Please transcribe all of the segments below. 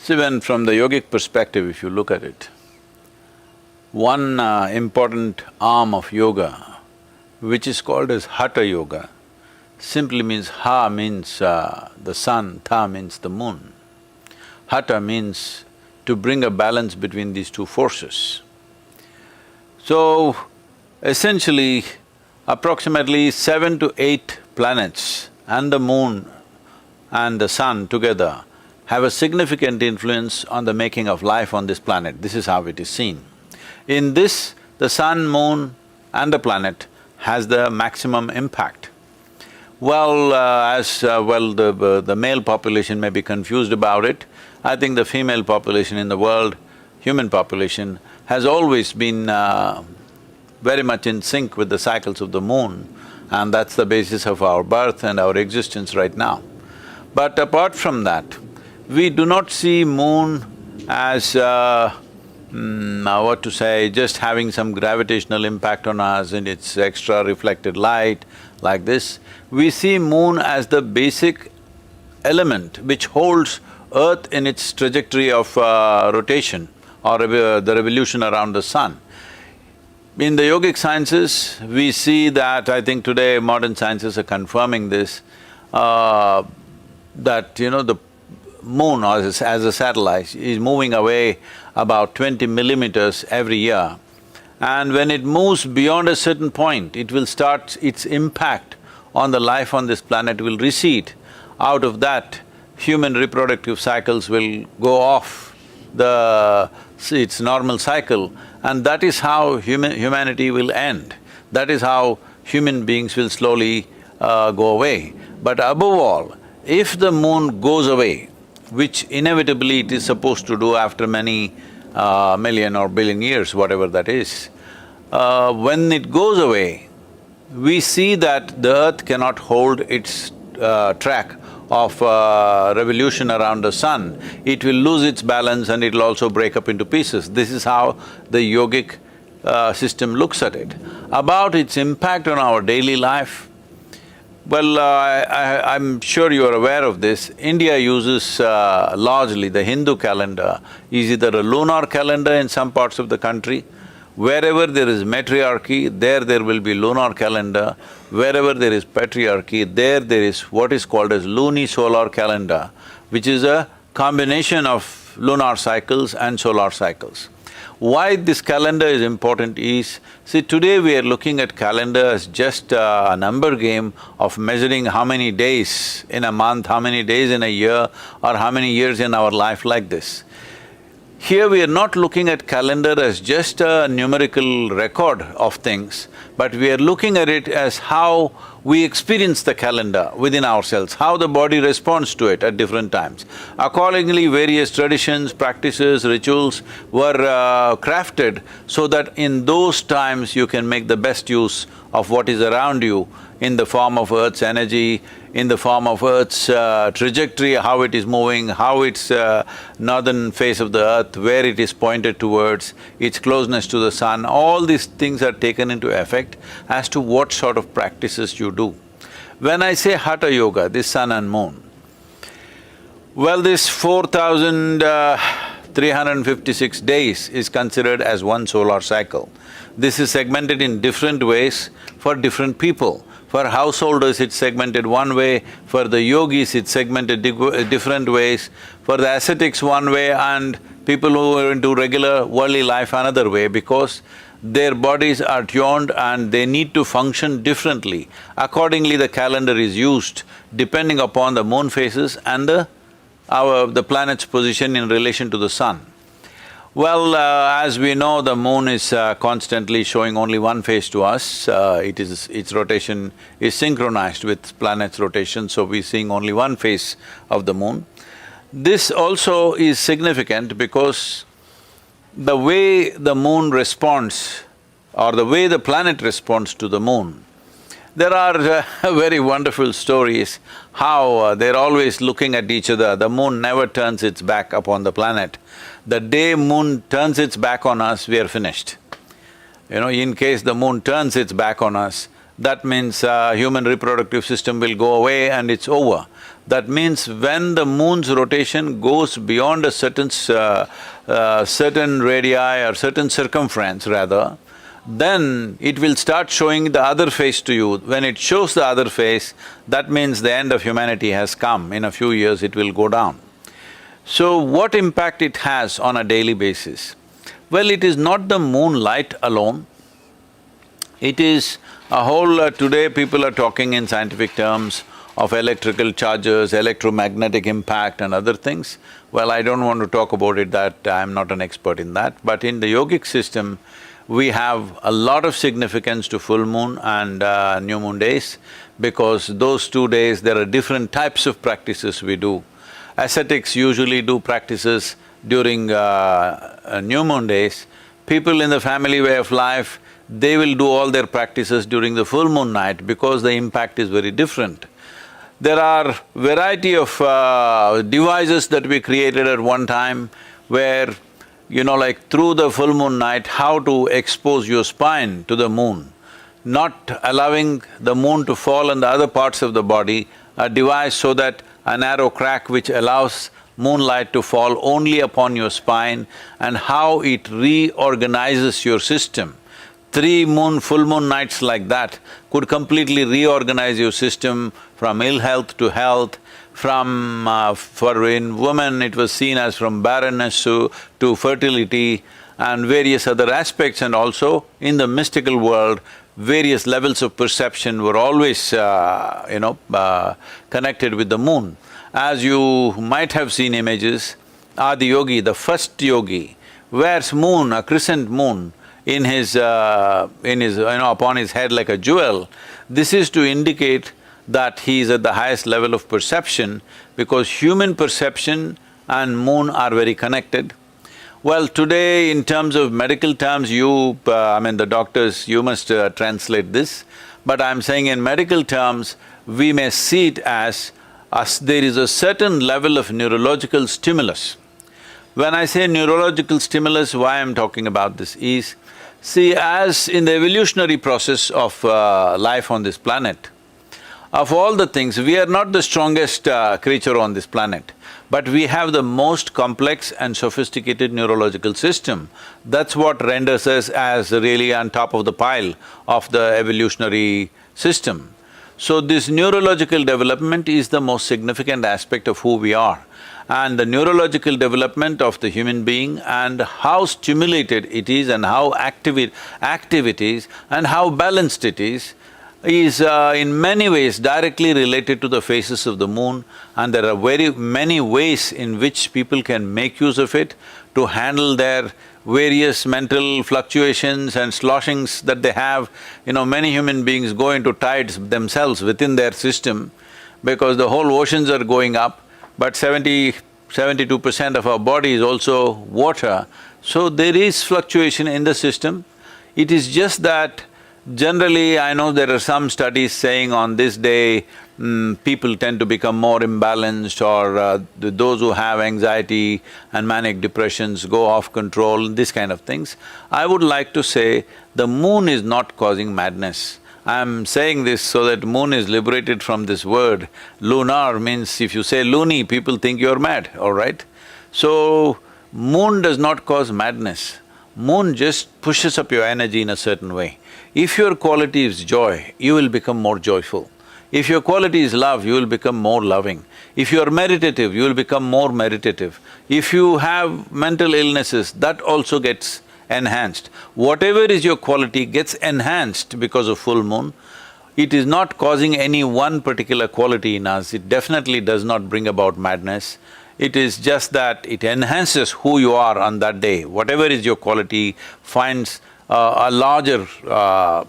See, when from the yogic perspective, if you look at it, one important arm of yoga, which is called as Hatha Yoga, simply means Ha means the sun, Tha means the moon. Hatha means to bring a balance between these two forces. So, essentially, approximately 7 to 8 planets and the moon and the sun together have a significant influence on the making of life on this planet. This is how it is seen. In this, the sun, moon and the planet has the maximum impact. Well, the male population may be confused about it. I think the female population in the world, human population, has always been very much in sync with the cycles of the moon, and that's the basis of our birth and our existence right now. But apart from that, we do not see moon as just having some gravitational impact on us and its extra reflected light like this. We see moon as the basic element which holds Earth in its trajectory of rotation or the revolution around the sun. In the yogic sciences, we see that, I think today modern sciences are confirming this, that the moon as a satellite is moving away about 20 millimeters every year. And when it moves beyond a certain point, it will start… its impact on the life on this planet will recede. Out of that, human reproductive cycles will go off its normal cycle, and that is how humanity will end. That is how human beings will slowly go away. But above all, if the moon goes away, which inevitably it is supposed to do after many million or billion years, whatever that is, when it goes away, we see that the earth cannot hold its track of revolution around the sun. It will lose its balance and it'll also break up into pieces. This is how the yogic system looks at it. About its impact on our daily life, well, I'm sure you are aware of this. India uses largely the Hindu calendar is either a lunar calendar in some parts of the country. Wherever there is matriarchy, there will be lunar calendar. Wherever there is patriarchy, there is what is called as lunisolar calendar, which is a combination of lunar cycles and solar cycles. Why this calendar is important is, see, today we are looking at calendar as just a number game of measuring how many days in a month, how many days in a year, or how many years in our life like this. Here we are not looking at calendar as just a numerical record of things, but we are looking at it as how we experience the calendar within ourselves, how the body responds to it at different times. Accordingly, various traditions, practices, rituals were crafted so that in those times you can make the best use of what is around you in the form of Earth's energy, in the form of Earth's trajectory, how it is moving, how its northern face of the Earth, where it is pointed towards, its closeness to the sun. All these things are taken into effect as to what sort of practices you do. When I say Hatha Yoga, this sun and moon, well, this 4,356 days is considered as one solar cycle. This is segmented in different ways for different people. For householders, it's segmented one way, for the yogis, it's segmented different ways, for the ascetics one way, and people who are into regular worldly life another way, because their bodies are tuned and they need to function differently. Accordingly, the calendar is used depending upon the moon phases and the planet's position in relation to the sun. Well, as we know, the moon is constantly showing only one face to us. Its rotation is synchronized with planet's rotation, so we're seeing only one face of the moon. This also is significant because the way the moon responds or the way the planet responds to the moon, there are very wonderful stories how they're always looking at each other. The moon never turns its back upon the planet. The day moon turns its back on us, we are finished. In case the moon turns its back on us, that means human reproductive system will go away and it's over. That means when the moon's rotation goes beyond a certain radii or certain circumference rather, then it will start showing the other face to you. When it shows the other face, that means the end of humanity has come. In a few years, it will go down. So, what impact it has on a daily basis? Well, it is not the moonlight alone. It is a whole… today people are talking in scientific terms of electrical charges, electromagnetic impact and other things. Well, I don't want to talk about it, that I'm not an expert in that, but in the yogic system, we have a lot of significance to full moon and new moon days, because those 2 days there are different types of practices we do. Ascetics usually do practices during new moon days. People in the family way of life, they will do all their practices during the full moon night because the impact is very different. There are variety of devices that we created at one time where, like through the full moon night, how to expose your spine to the moon, not allowing the moon to fall on the other parts of the body, a device so that a narrow crack which allows moonlight to fall only upon your spine, and how it reorganizes your system. 3 full moon nights like that could completely reorganize your system from ill health to health, for in women it was seen as from barrenness to fertility and various other aspects, and also in the mystical world, various levels of perception were always, connected with the moon. As you might have seen images, Adi Yogi, the first yogi, wears moon, a crescent moon, in his upon his head like a jewel. This is to indicate that he is at the highest level of perception, because human perception and moon are very connected. Well, today in terms of medical terms, the doctors, you must translate this, but I'm saying in medical terms, we may see it as there is a certain level of neurological stimulus. When I say neurological stimulus, why I'm talking about this is, see, as in the evolutionary process of life on this planet, of all the things, we are not the strongest creature on this planet, but we have the most complex and sophisticated neurological system. That's what renders us as really on top of the pile of the evolutionary system. So this neurological development is the most significant aspect of who we are. And the neurological development of the human being and how stimulated it is and how active it is and how balanced it is in many ways directly related to the phases of the moon, and there are very many ways in which people can make use of it to handle their various mental fluctuations and sloshings that they have. Many human beings go into tides themselves within their system because the whole oceans are going up, but 72% of our body is also water. So there is fluctuation in the system. It is just that generally, I know there are some studies saying on this day, people tend to become more imbalanced, or those who have anxiety and manic depressions go off control, this kind of things. I would like to say the moon is not causing madness. I'm saying this so that moon is liberated from this word. Lunar means if you say loony, people think you're mad, all right? So, moon does not cause madness. Moon just pushes up your energy in a certain way. If your quality is joy, you will become more joyful. If your quality is love, you will become more loving. If you are meditative, you will become more meditative. If you have mental illnesses, that also gets enhanced. Whatever is your quality gets enhanced because of full moon. It is not causing any one particular quality in us, it definitely does not bring about madness. It is just that it enhances who you are on that day. Whatever is your quality finds a larger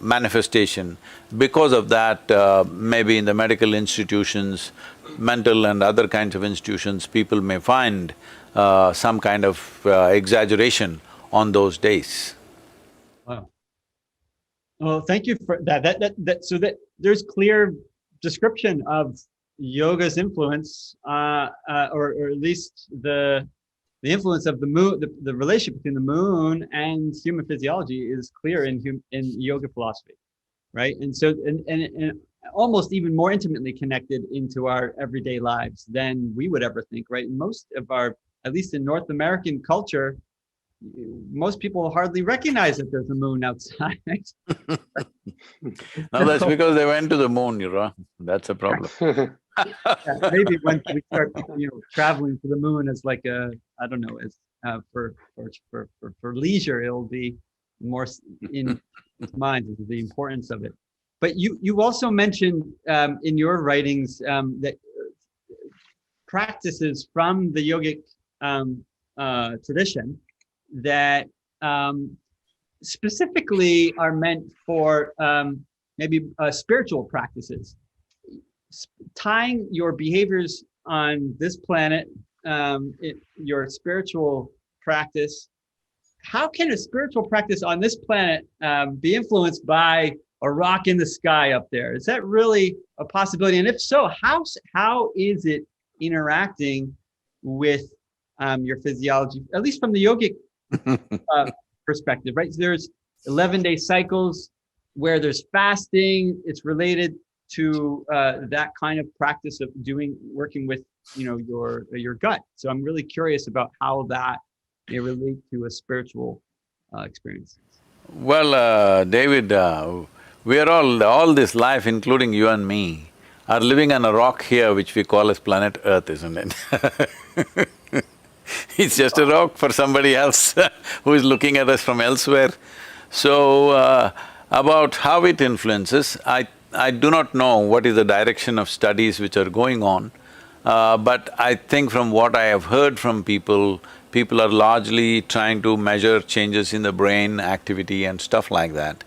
manifestation. Because of that, maybe in the medical institutions, mental and other kinds of institutions, people may find some kind of exaggeration on those days. Wow. Well, thank you for that. So that there's clear description of yoga's influence, or at least the influence of the moon, the relationship between the moon and human physiology is clear in yoga philosophy, right? And so, and almost even more intimately connected into our everyday lives than we would ever think, right? Most of our, at least in North American culture, most people hardly recognize that there's a moon outside. Now that's So, because they went to the moon, you know, that's a problem. maybe when we start, traveling to the moon as like a, I don't know, as for leisure, it'll be more in minds the importance of it. But you also mentioned in your writings that practices from the yogic tradition that specifically are meant for maybe spiritual practices, tying your behaviors on this planet, your spiritual practice. How can a spiritual practice on this planet be influenced by a rock in the sky up there? Is that really a possibility? And if so, how is it interacting with your physiology, at least from the yogic perspective, right? So there's 11-day cycles where there's fasting. It's related to that kind of practice of working with your gut. So I'm really curious about how that may relate to a spiritual experience. Well, David, we are all this life, including you and me, are living on a rock here which we call as planet Earth, isn't it? It's just a rock for somebody else who is looking at us from elsewhere. So, about how it influences, I do not know what is the direction of studies which are going on, but I think from what I have heard from people, people are largely trying to measure changes in the brain activity and stuff like that.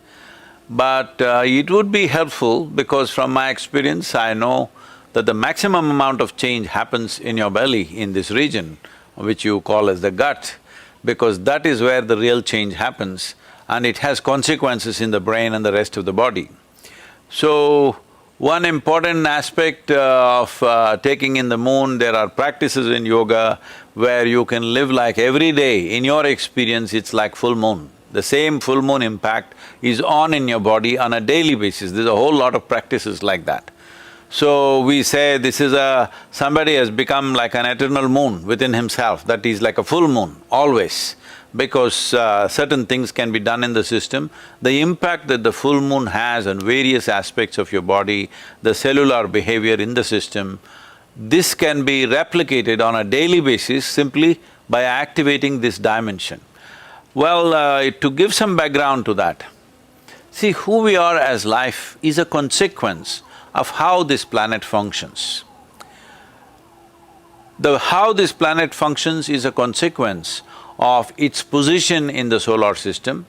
But it would be helpful because from my experience, I know that the maximum amount of change happens in your belly, in this region, which you call as the gut, because that is where the real change happens and it has consequences in the brain and the rest of the body. So, one important aspect of taking in the moon, there are practices in yoga where you can live like every day, in your experience, it's like full moon. The same full moon impact is on in your body on a daily basis. There's a whole lot of practices like that. So we say this is somebody has become like an eternal moon within himself, that is like a full moon, always. Because certain things can be done in the system, the impact that the full moon has on various aspects of your body, the cellular behavior in the system, this can be replicated on a daily basis simply by activating this dimension. Well, to give some background to that, see, who we are as life is a consequence of how this planet functions. How this planet functions is a consequence of its position in the solar system,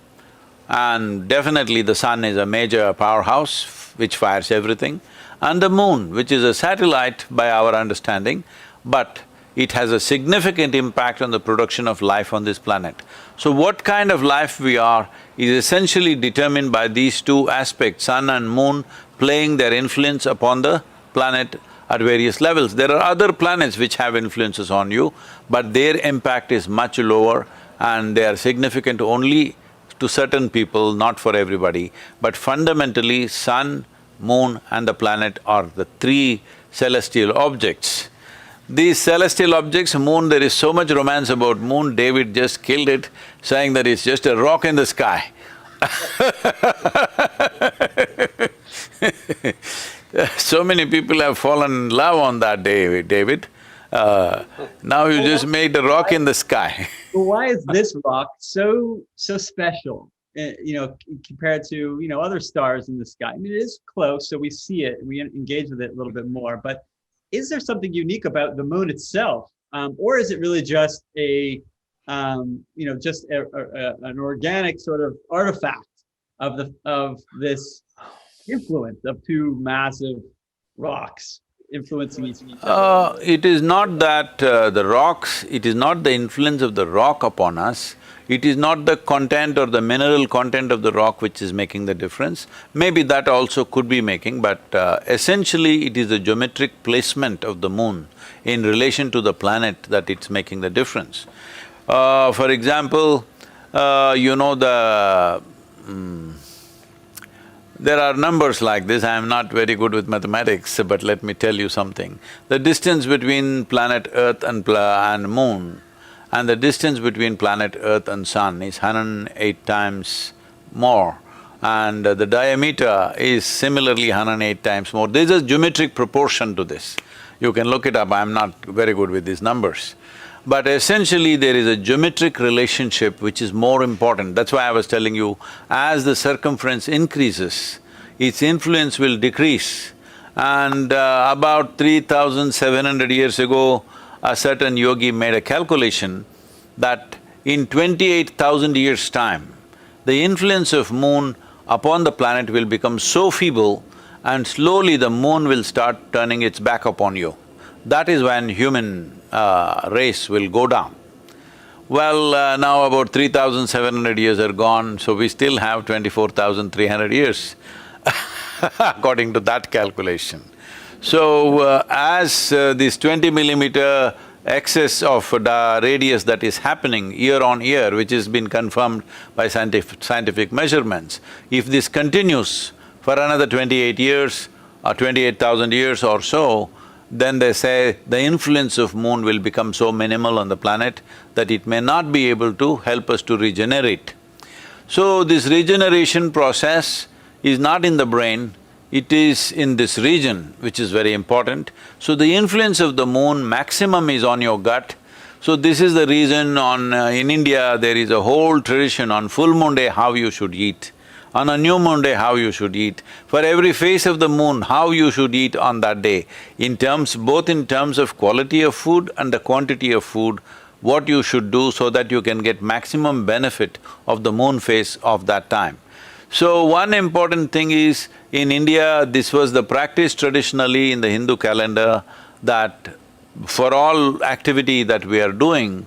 and definitely the sun is a major powerhouse which fires everything, and the moon, which is a satellite by our understanding, but it has a significant impact on the production of life on this planet. So what kind of life we are is essentially determined by these two aspects, sun and moon playing their influence upon the planet at various levels. There are other planets which have influences on you, but their impact is much lower and they are significant only to certain people, not for everybody. But fundamentally, sun, moon and the planet are the three celestial objects. These celestial objects, moon, there is so much romance about moon, David just killed it, saying that it's just a rock in the sky. So many people have fallen in love on that day, David. Now you just made a rock in the sky. Well, why is this rock so special, compared to, other stars in the sky? I mean, it is close, so we see it, we engage with it a little bit more, but is there something unique about the moon itself? Or is it really just an organic sort of artifact of this influence of two massive rocks influencing each other? It is not that the rocks, it is not the influence of the rock upon us, it is not the content or the mineral content of the rock which is making the difference. Maybe that also could be making, but essentially it is the geometric placement of the moon in relation to the planet that it's making the difference. For example, There are numbers like this. I am not very good with mathematics, but let me tell you something. The distance between planet Earth and Moon and the distance between planet Earth and Sun is 108 times more, and the diameter is similarly 108 times more. There's a geometric proportion to this. You can look it up, I'm not very good with these numbers. But essentially there is a geometric relationship which is more important. That's why I was telling you, as the circumference increases, its influence will decrease. And about 3,700 years ago, a certain yogi made a calculation that in 28,000 years' time, the influence of moon upon the planet will become so feeble and slowly the moon will start turning its back upon you. That is when human race will go down. Well, now about 3,700 years are gone, so we still have 24,300 years according to that calculation. So, as this 20 millimeter excess of the radius that is happening year on year, which has been confirmed by scientific measurements, if this continues for another 28 years or 28,000 years or so, then they say the influence of moon will become so minimal on the planet that it may not be able to help us to regenerate. So this regeneration process is not in the brain, it is in this region, which is very important. So the influence of the moon maximum is on your gut. So this is the reason in India there is a whole tradition on full moon day how you should eat, on a new moon day how you should eat, for every phase of the moon how you should eat on that day, both in terms of quality of food and the quantity of food, what you should do so that you can get maximum benefit of the moon phase of that time. So one important thing is, in India, this was the practice traditionally in the Hindu calendar that for all activity that we are doing,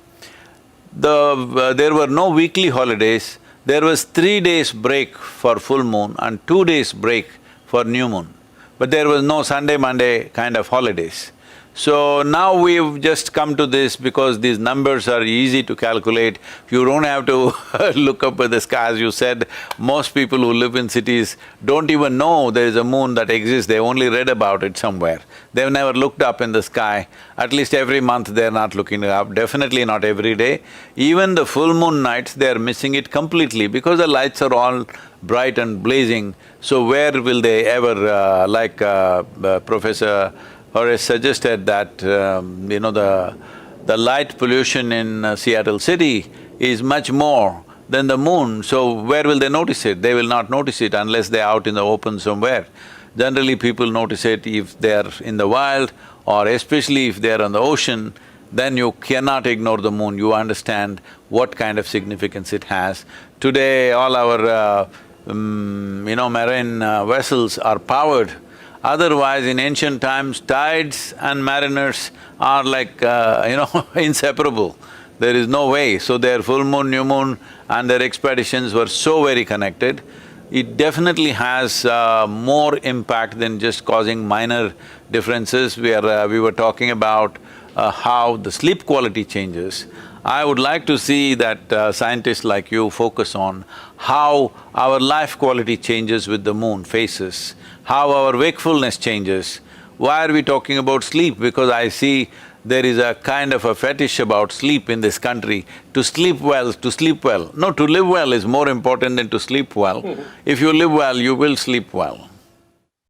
there were no weekly holidays. There was 3 days break for full moon and 2 days break for new moon. But there was no Sunday, Monday kind of holidays. So now we've just come to this because these numbers are easy to calculate. You don't have to look up at the sky. As you said, most people who live in cities don't even know there is a moon that exists, they only read about it somewhere. They've never looked up in the sky. At least every month they're not looking it up, definitely not every day. Even the full moon nights, they're missing it completely because the lights are all bright and blazing. So where will they ever, Professor Horace suggested that, the light pollution in Seattle city is much more than the moon, so where will they notice it? They will not notice it unless they're out in the open somewhere. Generally, people notice it if they're in the wild or especially if they're on the ocean, then you cannot ignore the moon, you understand what kind of significance it has. Today, all our marine vessels are powered. Otherwise, in ancient times, tides and mariners are like, inseparable. There is no way. So their full moon, new moon and their expeditions were so very connected. It definitely has more impact than just causing minor differences. We were talking about how the sleep quality changes. I would like to see that scientists like you focus on how our life quality changes with the moon phases, how our wakefulness changes. Why are we talking about sleep? Because I see there is a kind of a fetish about sleep in this country. To sleep well, to sleep well. No, to live well is more important than to sleep well. If you live well, you will sleep well.